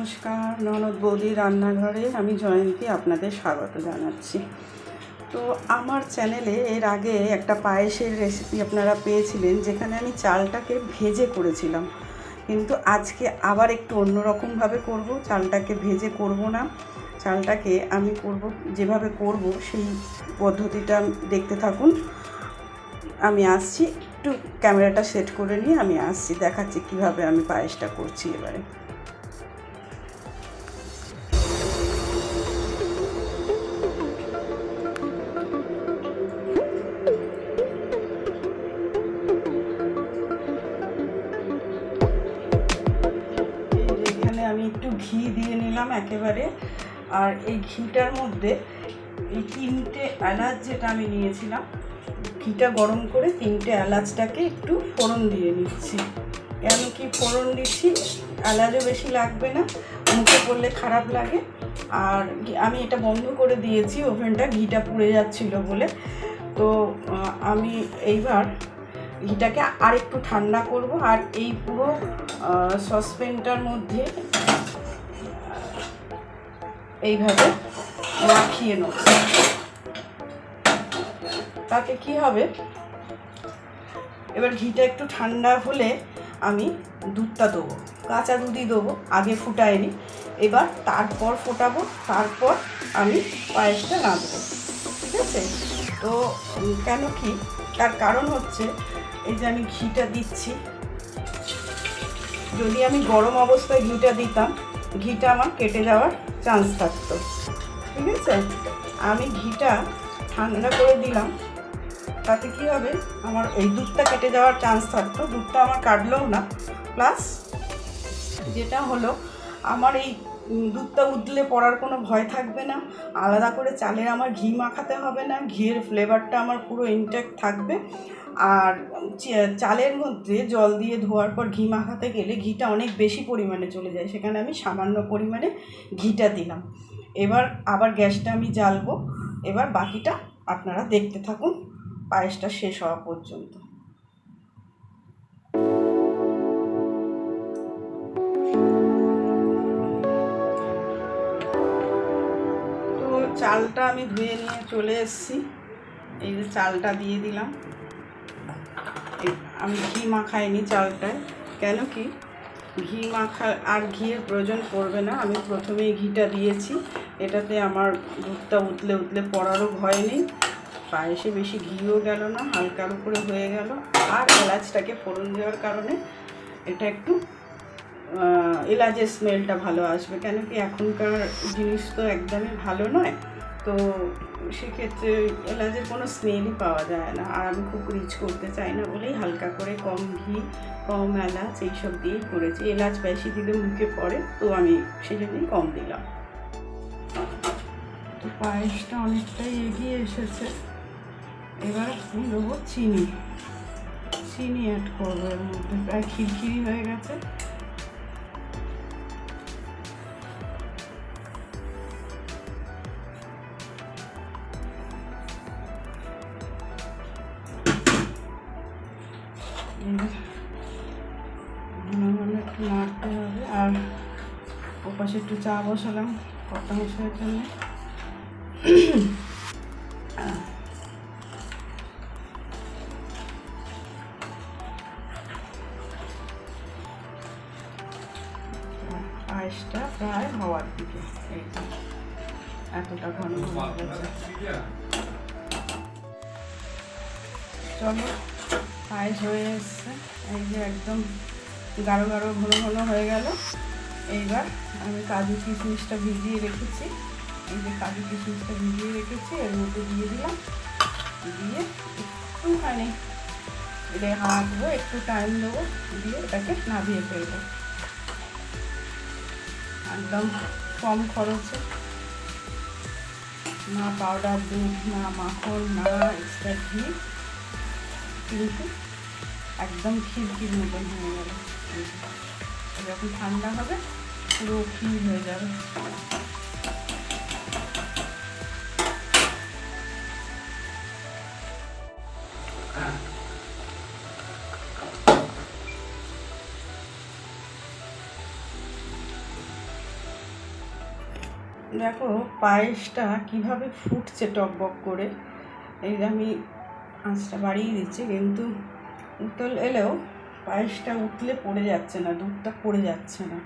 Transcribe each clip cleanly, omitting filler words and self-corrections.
নমস্কার, ননদ বৌদির রান্নাঘরে আমি জয়ন্তী আপনাদের স্বাগত জানাচ্ছি। তো আমার চ্যানেলে এর আগে একটা পায়েসের রেসিপি আপনারা পেয়েছিলেন, যেখানে আমি চালটাকে ভেজে করেছিলাম। কিন্তু আজকে আবার একটু অন্যরকমভাবে করব। চালটাকে ভেজে করব না, চালটাকে আমি করব যেভাবে করব সেই পদ্ধতিটা দেখতে থাকুন। আমি আসছি, একটু ক্যামেরাটা সেট করে নিয়ে আমি আসছি, দেখাচ্ছি কিভাবে আমি পায়েসটা করছি। এবারে আমি একটু ঘি দিয়ে নিলাম একেবারে। আর এই ঘিটার মধ্যে এই 3টে এলাচ যেটা আমি নিয়েছিলাম, ঘিটা গরম করে 3টে এলাচটাকে একটু ফোড়ন দিয়ে নিচ্ছি। কেন কি ফোড়ন দিচ্ছি? এলাচও বেশি লাগবে না, মুখে পড়লে খারাপ লাগে। আর আমি এটা বন্ধ করে দিয়েছি ওভেনটা, ঘিটা পুড়ে যাচ্ছিল বলে। তো আমি এইবার ঘিটাকে আর একটু ঠান্ডা করব। আর এই পুরো সসপ্যানটার মধ্যে এইভাবে মাখিয়ে নেব। তাতে কি হবে, এবার ঘিটা একটু ঠান্ডা হলে আমি দুধটা দেবো, কাঁচা দুধই দেবো, আগে ফুটাইনি। এবার তারপর ফোটাবো, তারপর আমি পায়েসটা রাঁধবো। ঠিক আছে? তো কেন কি, তার কারণ হচ্ছে এই যে আমি ঘিটা দিচ্ছি, যদি আমি গরম অবস্থায় ঘিটা দিতাম, ঘিটা আমার কেটে যাওয়ার চান্স থাকতো। ঠিক আছে? আমি ঘিটা ঠান্ডা করে দিলাম, তাতে কি হবে, আমার এই দুধটা কেটে যাওয়ার চান্স থাকতো। দুধটা আমার কাটলেও না, প্লাস যেটা হলো, আমার এই দুধটা উতলে পড়ার কোনো ভয় থাকবে না। আলাদা করে চালের আমার ঘি মাখাতে হবে না, ঘিয়ের ফ্লেভারটা আমার পুরো ইনট্যাক্ট থাকবে। আর চালের মধ্যে জল দিয়ে ধোয়ার পর ঘি মাখাতে গেলে ঘিটা অনেক বেশি পরিমাণে চলে যায়, সেখানে আমি সামান্য পরিমাণে ঘিটা দিলাম। এবার আবার গ্যাসটা আমি জ্বালবো। এবার বাকিটা আপনারা দেখতে থাকুন পায়েসটা শেষ হওয়া পর্যন্ত। তো চালটা আমি ধুয়ে নিয়ে চলে এসেছি। এই যে চালটা দিয়ে দিলাম। আমি ঘি মাখাইনি চালটায়, কেন কি ঘি মাখা আর ঘিয়ের প্রয়োজন পড়বে না। আমি প্রথমেই ঘিটা দিয়েছি, এটাতে আমার দুধটা উতলে উতলে পড়ারও ভয় নেই। পায়েসে বেশি ঘিও গেল না, হালকার উপরে হয়ে গেল। আর এলাচটাকে ফোড়ন দেওয়ার কারণে এটা একটু এলাচের স্মেলটা ভালো আসবে। কেন কি এখনকার জিনিস তো একদমই ভালো নয়, তো সেক্ষেত্রে এলাচের কোনো স্মেলই পাওয়া যায় না। আর আমি খুব রিচ করতে চাই না বলেই হালকা করে কম ঘি কম এলাচ এইসব দিয়েই করেছি। এলাচ বেশি দিলে মুখে পড়ে, তো আমি সেই জন্যই কম দিলাম। তো পায়েসটা অনেকটাই এগিয়ে এসেছে। এবার আমি দেবো চিনি অ্যাড করবো এর মধ্যে। প্রায় খিরখিরি হয়ে গেছে। একটু নাড়তে হবে। আর ওপাশে একটু চা বসালাম কর্তা মশাইয়ের জন্য। পায়েসটা প্রায় হওয়ার দিকে, এতটা ঘন হয়ে গেছে। চলো, পায়েস হয়ে এসছে। এই যে একদম গাঢ় গাঢ় ঘন ঘন হয়ে গেল। এইবার আমি কাজু কিশমিশটা ভিজিয়ে রেখেছি, এই যে কাজু কিশমিশটা ভিজিয়ে রেখেছি এর মধ্যে দিয়ে দিলাম। দিয়ে একটুখানি এটা হাঁটবো, একটু টাইম দেবো, দিয়ে এটাকে নামিয়ে ফেলবো। একদম কম খরচে, না পাউডার দুধ, না মাখন, না এক্সট্রা ঘি, কিন্তু একদম ক্ষীর মতন হয়ে গেল। যখন ঠান্ডা হবে পুরো ক্ষীর হয়ে যাবে। দেখো পায়েসটা কিভাবে ফুটছে টকবক করে। এই যে আমি আঁচটা বাড়িয়ে দিচ্ছি, কিন্তু উতল এলেও পায়েসটা উতলে পড়ে যাচ্ছে না, দুধটা পড়ে যাচ্ছে না।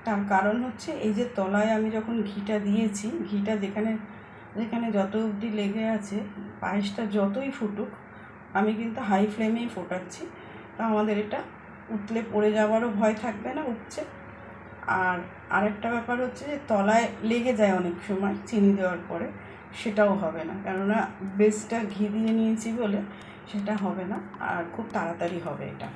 তার কারণ হচ্ছে এই যে তলায় আমি যখন ঘিটা দিয়েছি, ঘিটা যেখানে যেখানে যত অবধি লেগে আছে, পায়েসটা যতই ফুটুক আমি কিন্তু হাই ফ্লেমেই ফোটাচ্ছি। তা আমাদের এটা উতলে পড়ে যাওয়ারও ভয় থাকবে না উপচে। আর আরেকটা ব্যাপার হচ্ছে যে তলায় লেগে যায় অনেক সময় চিনি দেওয়ার পরে, সেটাও হবে না, কেননা বেসটা ঘি দিয়ে নিয়েছি বলে সেটা হবে না, আর খুব তাড়াতাড়ি হবে এটা।